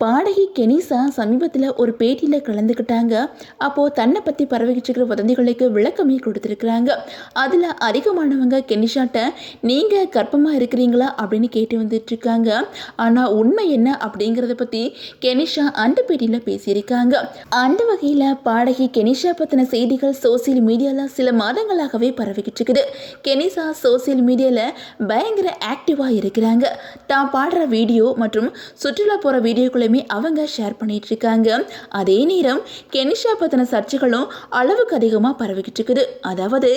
பாடகி கெனிசா சமீபத்தில் ஒரு பேட்டியில் கலந்துக்கிட்டாங்க. அப்போது தன்னை பற்றி பரவிக்கிட்டு வதந்திகளுக்கு விளக்கமே கொடுத்துருக்குறாங்க. அதில் அதிகமானவங்க கெனிஷாட்ட நீங்கள் கர்ப்பமாக இருக்கிறீங்களா அப்படின்னு கேட்டு வந்துட்டுருக்காங்க. ஆனால் உண்மை என்ன அப்படிங்கிறத பற்றி கெனிஷா அந்த பேட்டியில் பேசியிருக்காங்க. அந்த வகையில் பாடகி கெனிஷா பற்றின செய்திகள் சோசியல் மீடியாவில் சில மாதங்களாகவே பரவிக்கிட்டு இருக்குது. கெனிசா சோசியல் மீடியாவில் பயங்கர ஆக்டிவாக இருக்கிறாங்க. தான் பாடுற வீடியோ மற்றும் சுற்றுலா போகிற வீடியோக்குள்ள அவங்க ஷேர் பண்ணிட்டு இருக்காங்க. அதே நேரம் கெனிஷா பத்தின சர்ச்சைகளும் அளவுக்கு அதிகமாக பரவிக்கிட்டு இருக்குது. அதாவது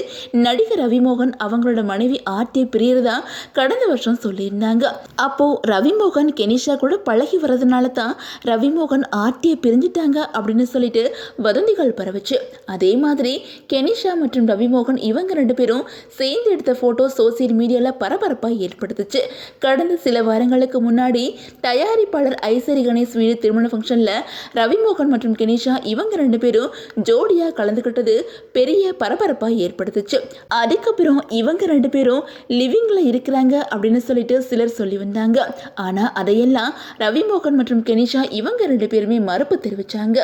நடிகர் ரவிமோகன் அவங்களோட மனைவி ஆர்த்தியை பிரியறதா கடந்த வருஷம் சொல்லியிருந்தாங்க. அப்போ ரவிமோகன் கெனிஷா கூட பழகி வரதுனால தான் ரவிமோகன் ஆர்த்தியை பிரிஞ்சுட்டாங்க அப்படின்னு சொல்லிட்டு வதந்திகள் பரவுச்சு. அதே மாதிரி கெனிஷா மற்றும் ரவிமோகன் இவங்க ரெண்டு பேரும் சேர்ந்து எடுத்த போட்டோ சோசியல் மீடியால பரபரப்பாக ஏற்படுத்துச்சு. கடந்த சில வாரங்களுக்கு முன்னாடி தயாரிப்பாளர் ஐசரி கணேஷ் வீடு திருமண ஃபங்க்ஷன்ல ரவிமோகன் மற்றும் கெனிஷா இவங்க ரெண்டு பேரும் ஜோடியா கலந்துக்கிட்டது பெரிய பரபரப்பாக ஏற்படுத்துச்சு. அதுக்கப்புறம் இவங்க ரெண்டு பேரும் லிவிங்ல இருக்கிறாங்க அப்படின்னு சொல்லிட்டு சிலர் சொல்லி வந்தாங்க. ஆனா அதையெல்லாம் ரவிமோகன் மற்றும் கெனிஷா இவங்க ரெண்டு பேருமே மறுப்பு தெரிவிச்சாங்க.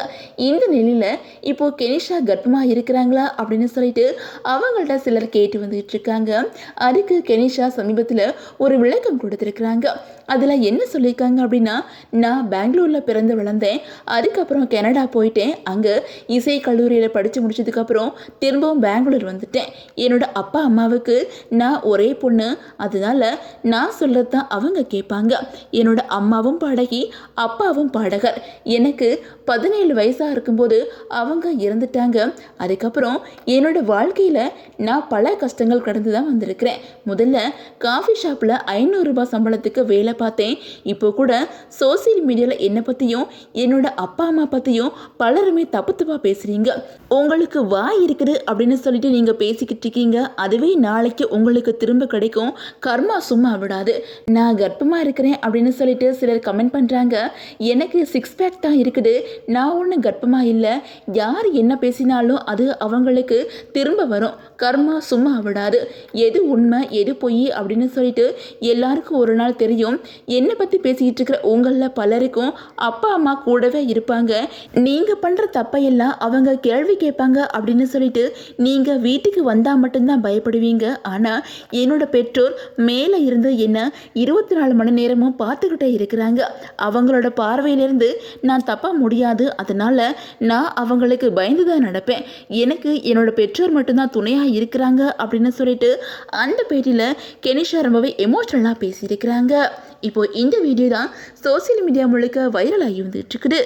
இந்த நிலையில இப்போ கெனிஷா கர்ப்பமா இருக்கிறாங்களா அப்படின்னு சொல்லிட்டு அவங்கள்ட்ட சிலர் கேட்டு வந்துட்டு இருக்காங்க. அதுக்கு கெனிஷா சமீபத்தில் ஒரு விளக்கம் கொடுத்துருக்குறாங்க. அதில் என்ன சொல்லியிருக்காங்க அப்படின்னா, நான் பெங்களூரில் பிறந்து வளர்ந்தேன். அதுக்கப்புறம் கனடா போயிட்டேன். அங்கே இசை கல்லூரியில் படித்து முடிச்சதுக்கப்புறம் திரும்பவும் பெங்களூர் வந்துட்டேன். என்னோட அப்பா அம்மாவுக்கு நான் ஒரே பொண்ணு. அதனால நான் சொல்கிறது தான் அவங்க கேட்பாங்க. என்னோட அம்மாவும் பாடகி, அப்பாவும் பாடகர். எனக்கு 17 வயசாக இருக்கும்போது அவங்க இறந்துட்டாங்க. அதுக்கப்புறம் என்னோட வாழ்க்கையில் நான் பல கஷ்டங்கள் கடந்து தான் வந்திருக்கிறேன். முதல்ல காஃபி ஷாப்பில் 500 ரூபாய் சம்பளத்துக்கு வேலை பார்த்தேன். இப்போ கூட சோசியல் மீடியாவில் என்னை பற்றியும் என்னோட அப்பா அம்மா பற்றியும் பலருமே தப்பு தப்பாக பேசுகிறீங்க. உங்களுக்கு வாய் இருக்குது அப்படின்னு சொல்லிட்டு நீங்கள் பேசிக்கிட்டு இருக்கீங்க. அதுவே நாளைக்கு உங்களுக்கு திரும்ப கிடைக்கும். கர்மா சும்மா விடாது. நான் கர்ப்பமாக இருக்கிறேன் அப்படின்னு சொல்லிட்டு சிலர் கமெண்ட் பண்ணுறாங்க. எனக்கு 6 பேக் தான் இருக்குது. நான் ஒன்றும் கர்ப்பமாக இல்லை. யார் என்ன பேசினாலும் அது அவங்களுக்கு திரும்ப வரும். கர்மா சும்மா விடாது. எது உண்மை எது பொய் அப்படின்னு சொல்லிட்டு எல்லாருக்கும் ஒரு நாள் தெரியும். என்னை பற்றி பேசிக்கிட்டு இருக்கிற உங்களில் பலருக்கும் அப்பா அம்மா கூடவே இருப்பாங்க. நீங்கள் பண்ணுற தப்பையெல்லாம் அவங்க கேள்வி கேட்பாங்க அப்படின்னு சொல்லிட்டு நீங்கள் வீட்டுக்கு வந்தால் மட்டும்தான் பயப்படுவீங்க. ஆனால் என்னோட பெற்றோர் மேலே இருந்து என்ன 24 மணி நேரமும் பார்த்துக்கிட்டே இருக்கிறாங்க. அவங்களோட பார்வையிலிருந்து நான் தப்ப முடியாது. அதனால் நான் அவங்களுக்கு பயந்து தான் நடப்பேன். எனக்கு என்னோட பெற்றோர் மட்டும்தான் துணையாக இருக்கிறாங்க அப்படின்னு சொல்லிட்டு அந்த பேட்டியில் கெனிஷா ரொம்பவே எமோஷனலாக பேசியிருக்கிறாங்க. இப்போ இந்த வீடியோ தான் சோசியல் மீடியா முழுக்க வைரல் ஆகி வந்துட்டு இருக்குது.